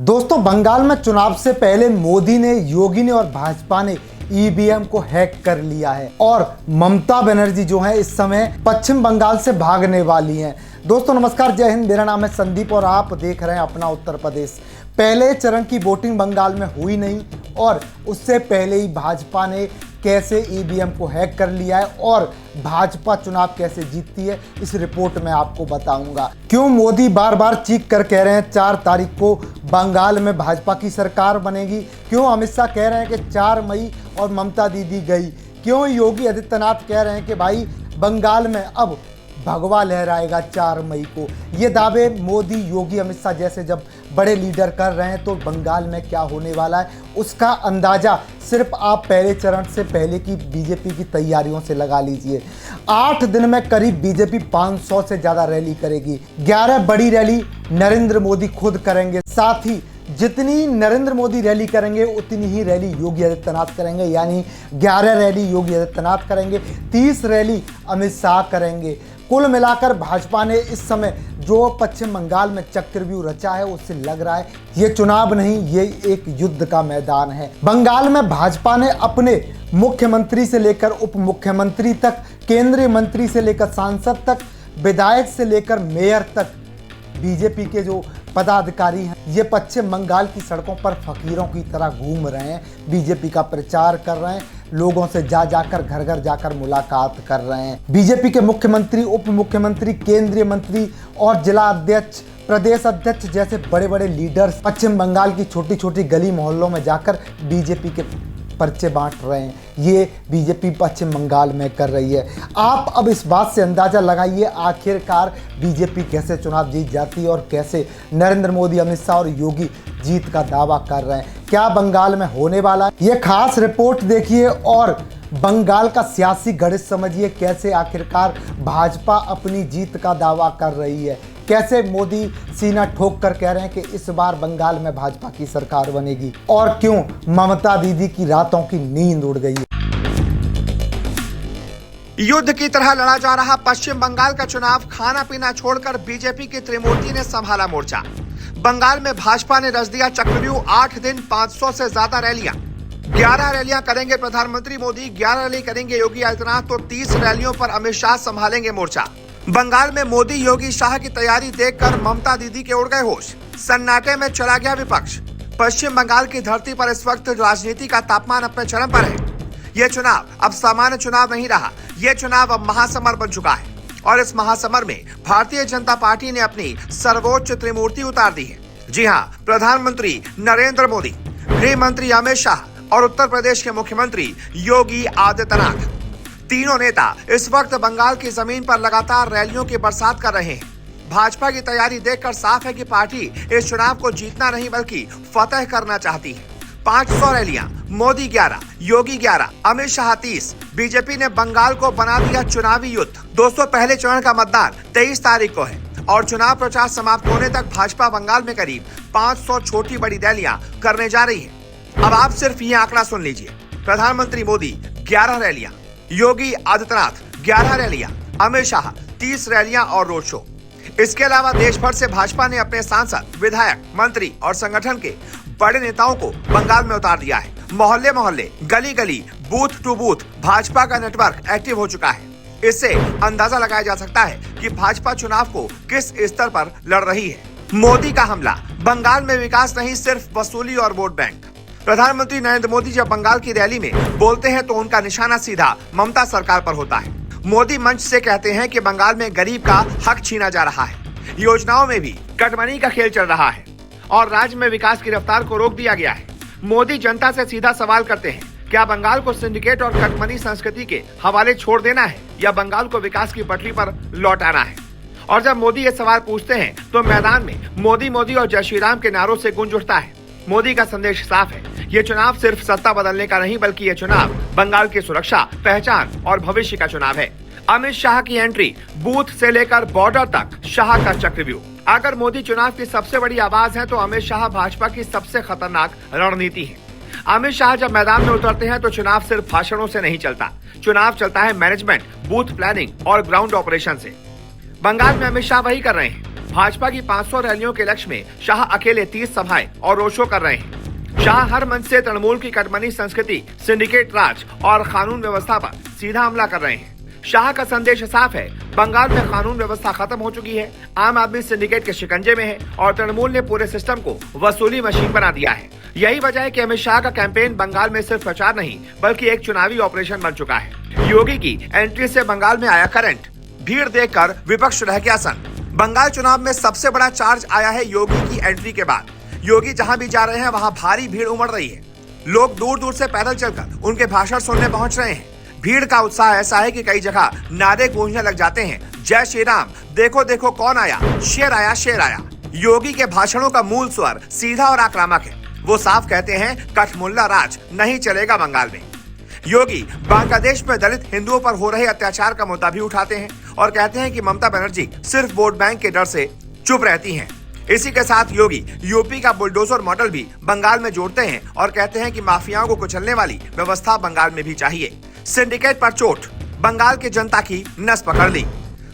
दोस्तों, बंगाल में चुनाव से पहले मोदी ने, योगी ने और भाजपा ने ईवीएम को हैक कर लिया है और ममता बनर्जी जो है इस समय पश्चिम बंगाल से भागने वाली हैं। दोस्तों नमस्कार, जय हिंद। मेरा नाम है संदीप और आप देख रहे हैं अपना उत्तर प्रदेश। पहले चरण की वोटिंग बंगाल में हुई नहीं और उससे पहले ही भाजपा ने कैसे ईवीएम को हैक कर लिया है और भाजपा चुनाव कैसे जीतती है, इस रिपोर्ट में आपको बताऊंगा। क्यों मोदी बार बार चीख कर कह रहे हैं 4 तारीख को बंगाल में भाजपा की सरकार बनेगी। क्यों अमित शाह कह रहे हैं कि 4 मई और ममता दीदी गई। क्यों योगी आदित्यनाथ कह रहे हैं कि भाई बंगाल में अब भगवा लहराएगा 4 मई को। ये दावे मोदी, योगी, अमित शाह जैसे जब बड़े लीडर कर रहे हैं तो बंगाल में क्या होने वाला है उसका अंदाजा सिर्फ आप पहले चरण से पहले की बीजेपी की तैयारियों से लगा लीजिए। 8 दिन में करीब बीजेपी 500 से ज़्यादा रैली करेगी। 11 बड़ी रैली नरेंद्र मोदी खुद करेंगे। साथ ही जितनी नरेंद्र मोदी रैली करेंगे उतनी ही रैली योगी आदित्यनाथ करेंगे, यानी 11 रैली योगी आदित्यनाथ करेंगे, 30 रैली अमित शाह करेंगे। कुल मिलाकर भाजपा ने इस समय जो पश्चिम बंगाल में चक्रव्यूह रचा है उससे लग रहा है ये चुनाव नहीं, ये एक युद्ध का मैदान है। बंगाल में भाजपा ने अपने मुख्यमंत्री से लेकर उप मुख्यमंत्री तक, केंद्रीय मंत्री से लेकर सांसद तक, विधायक से लेकर मेयर तक बीजेपी के जो पदाधिकारी हैं ये पश्चिम बंगाल की सड़कों पर फकीरों की तरह घूम रहे हैं, बीजेपी का प्रचार कर रहे हैं, लोगों से जाकर घर घर जाकर मुलाकात कर रहे हैं। बीजेपी के मुख्यमंत्री, उप मुख्यमंत्री, केंद्रीय मंत्री और जिला अध्यक्ष, प्रदेश अध्यक्ष जैसे बड़े बड़े लीडर्स पश्चिम बंगाल की छोटी छोटी गली मोहल्लों में जाकर बीजेपी के पर्चे बांट रहे हैं। ये बीजेपी पश्चिम बंगाल में कर रही है। आप अब इस बात से अंदाजा लगाइए आखिरकार बीजेपी कैसे चुनाव जीत जाती है और कैसे नरेंद्र मोदी, अमित शाह और योगी जीत का दावा कर रहे हैं। क्या बंगाल में होने वाला है, ये खास रिपोर्ट देखिए और बंगाल का सियासी गणित समझिए। कैसे आखिरकार भाजपा अपनी जीत का दावा कर रही है, कैसे मोदी सीना ठोक कर कह रहे हैं कि इस बार बंगाल में भाजपा की सरकार बनेगी और क्यों ममता दीदी की रातों की नींद उड़ गई है। युद्ध की तरह लड़ा जा रहा पश्चिम बंगाल का चुनाव, खाना पीना छोड़कर बीजेपी की त्रिमूर्ति ने संभाला मोर्चा। बंगाल में भाजपा ने रच दिया चक्रव्यूह। 8 दिन 500 से ज्यादा रैलियां, 11 रैलियां करेंगे प्रधानमंत्री मोदी, 11 रैली करेंगे योगी आदित्यनाथ, तो 30 रैलियों पर अमित शाह संभालेंगे मोर्चा। बंगाल में मोदी, योगी, शाह की तैयारी देखकर ममता दीदी के उड़ गए होश। सन्नाटे में चला गया विपक्ष। पश्चिम बंगाल की धरती पर इस वक्त राजनीति का तापमान अपने चरम पर है। यह चुनाव अब सामान्य चुनाव नहीं रहा, यह चुनाव अब महासमर बन चुका है और इस महासमर में भारतीय जनता पार्टी ने अपनी सर्वोच्च त्रिमूर्ति उतार दी है। जी हां, प्रधानमंत्री नरेंद्र मोदी, गृह मंत्री अमित शाह और उत्तर प्रदेश के मुख्यमंत्री योगी आदित्यनाथ, तीनों नेता इस वक्त बंगाल की जमीन पर लगातार रैलियों की बरसात कर रहे हैं। भाजपा की तैयारी देखकर साफ है कि पार्टी इस चुनाव को जीतना नहीं बल्कि फतह करना चाहती है। 500 रैलियां, मोदी 11, योगी 11, अमित शाह 30। बीजेपी ने बंगाल को बना दिया चुनावी युद्ध। दोस्तों, पहले चरण का मतदान 23 तारीख को है और चुनाव प्रचार समाप्त होने तक भाजपा बंगाल में करीब 500 छोटी बड़ी रैलियां करने जा रही है। अब आप सिर्फ ये आंकड़ा सुन लीजिए। प्रधानमंत्री मोदी 11 रैलियां, योगी आदित्यनाथ 11 रैलियां, अमित शाह 30 रैलियां और रोड शो। इसके अलावा देश भर से भाजपा ने अपने सांसद, विधायक, मंत्री और संगठन के बड़े नेताओं को बंगाल में उतार दिया है। मोहल्ले मोहल्ले, गली गली, बूथ टू बूथ भाजपा का नेटवर्क एक्टिव हो चुका है। इससे अंदाजा लगाया जा सकता है कि भाजपा चुनाव को किस स्तर पर लड़ रही है। मोदी का हमला, बंगाल में विकास नहीं सिर्फ वसूली और वोट बैंक। प्रधानमंत्री नरेंद्र मोदी जब बंगाल की रैली में बोलते हैं तो उनका निशाना सीधा ममता सरकार पर होता है। मोदी मंच से कहते हैं कि बंगाल में गरीब का हक छीना जा रहा है, योजनाओं में भी कटमनी का खेल चल रहा है और राज्य में विकास की रफ्तार को रोक दिया गया है। मोदी जनता से सीधा सवाल करते हैं, क्या बंगाल को सिंडिकेट और कटमनी संस्कृति के हवाले छोड़ देना है या बंगाल को विकास की पटरी पर लौटाना है? और जब मोदी ये सवाल पूछते हैं तो मैदान में मोदी मोदी और जय श्री राम के नारों से गूंज उठता है। मोदी का संदेश साफ है, ये चुनाव सिर्फ सत्ता बदलने का नहीं बल्कि ये चुनाव बंगाल की सुरक्षा, पहचान और भविष्य का चुनाव है। अमित शाह की एंट्री, बूथ से लेकर बॉर्डर तक शाह का चक्रव्यूह। अगर मोदी चुनाव की सबसे बड़ी आवाज है तो अमित शाह भाजपा की सबसे खतरनाक रणनीति है। अमित शाह जब मैदान में उतरते हैं तो चुनाव सिर्फ भाषणों से नहीं चलता, चुनाव चलता है मैनेजमेंट, बूथ प्लानिंग और ग्राउंड ऑपरेशन से। बंगाल में अमित शाह वही कर रहे हैं। भाजपा की 500 रैलियों के लक्ष्य में शाह अकेले 30 सभाएं और रोड शो कर रहे हैं। शाह हर मंच से तृणमूल की कटमनी संस्कृति, सिंडिकेट राज और कानून व्यवस्था पर सीधा हमला कर रहे हैं। शाह का संदेश साफ है, बंगाल में कानून व्यवस्था खत्म हो चुकी है, आम आदमी सिंडिकेट के शिकंजे में है और तृणमूल ने पूरे सिस्टम को वसूली मशीन बना दिया है। यही वजह है कि अमित शाह का कैंपेन बंगाल में सिर्फ प्रचार नहीं बल्कि एक चुनावी ऑपरेशन बन चुका है। योगी की एंट्री से बंगाल में आया करंट, भीड़ देखकर विपक्ष रह गया सन्न। बंगाल चुनाव में सबसे बड़ा चार्ज आया है योगी की एंट्री के बाद। योगी जहां भी जा रहे हैं वहां भारी भीड़ उमड़ रही है। लोग दूर दूर से पैदल चलकर उनके भाषण सुनने पहुंच रहे हैं। भीड़ का उत्साह ऐसा है कि कई जगह नारे गूंजने लग जाते हैं, जय श्री राम, देखो देखो कौन आया, शेर आया शेर आया। योगी के भाषणों का मूल स्वर सीधा और आक्रामक है। वो साफ कहते हैं, कठमुल्ला राज नहीं चलेगा बंगाल में। योगी बांग्लादेश में दलित हिंदुओं पर हो रहे अत्याचार का मुद्दा भी उठाते हैं और कहते हैं कि ममता बनर्जी सिर्फ वोट बैंक के डर से चुप रहती हैं। इसी के साथ योगी यूपी का बुलडोजर मॉडल भी बंगाल में जोड़ते हैं और कहते हैं कि माफियाओं को कुचलने वाली व्यवस्था बंगाल में भी चाहिए। सिंडिकेट पर चोट, बंगाल की जनता की नस पकड़ ली।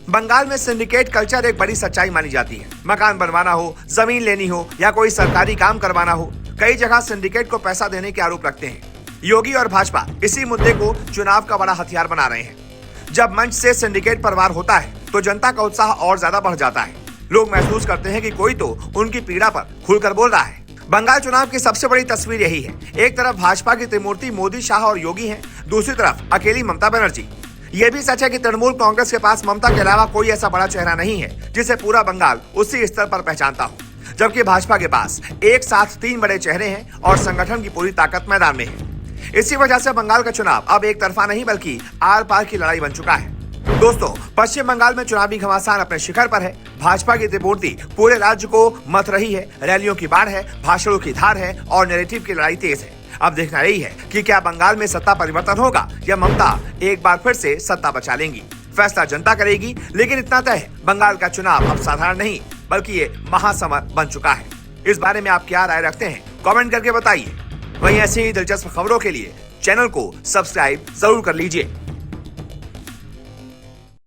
बंगाल में सिंडिकेट कल्चर एक बड़ी सच्चाई मानी जाती है। मकान बनवाना हो, जमीन लेनी हो या कोई सरकारी काम करवाना हो, कई जगह सिंडिकेट को पैसा देने के आरोप लगते हैं। योगी और भाजपा इसी मुद्दे को चुनाव का बड़ा हथियार बना रहे हैं। जब मंच से सिंडिकेट पर वार होता है तो जनता का उत्साह और ज्यादा बढ़ जाता है। लोग महसूस करते हैं कि कोई तो उनकी पीड़ा पर खुलकर बोल रहा है। बंगाल चुनाव की सबसे बड़ी तस्वीर यही है। एक तरफ भाजपा की त्रिमूर्ति मोदी, शाह और योगी हैं, दूसरी तरफ अकेली ममता बनर्जी। ये भी सच है कि तृणमूल कांग्रेस के पास ममता के अलावा कोई ऐसा बड़ा चेहरा नहीं है जिसे पूरा बंगाल उसी स्तर पर पहचानता हो, जबकि भाजपा के पास एक साथ 3 बड़े चेहरे हैं और संगठन की पूरी ताकत मैदान में है। इसी वजह से बंगाल का चुनाव अब एक तरफा नहीं बल्कि आर पार की लड़ाई बन चुका है। दोस्तों, पश्चिम बंगाल में चुनावी घमासान अपने शिखर पर है। भाजपा की त्रिमूर्ति पूरे राज्य को मथ रही है, रैलियों की बाढ़ है, भाषणों की धार है और नैरेटिव की लड़ाई तेज है। अब देखना यही है कि क्या बंगाल में सत्ता परिवर्तन होगा या ममता एक बार फिर से सत्ता बचा लेंगी। फैसला जनता करेगी, लेकिन इतना तय है, बंगाल का चुनाव अब साधारण नहीं बल्कि ये महासमर बन चुका है। इस बारे में आप क्या राय रखते हैं, कमेंट करके बताइए। वहीं ऐसी ही दिलचस्प खबरों के लिए चैनल को सब्सक्राइब जरूर कर लीजिए।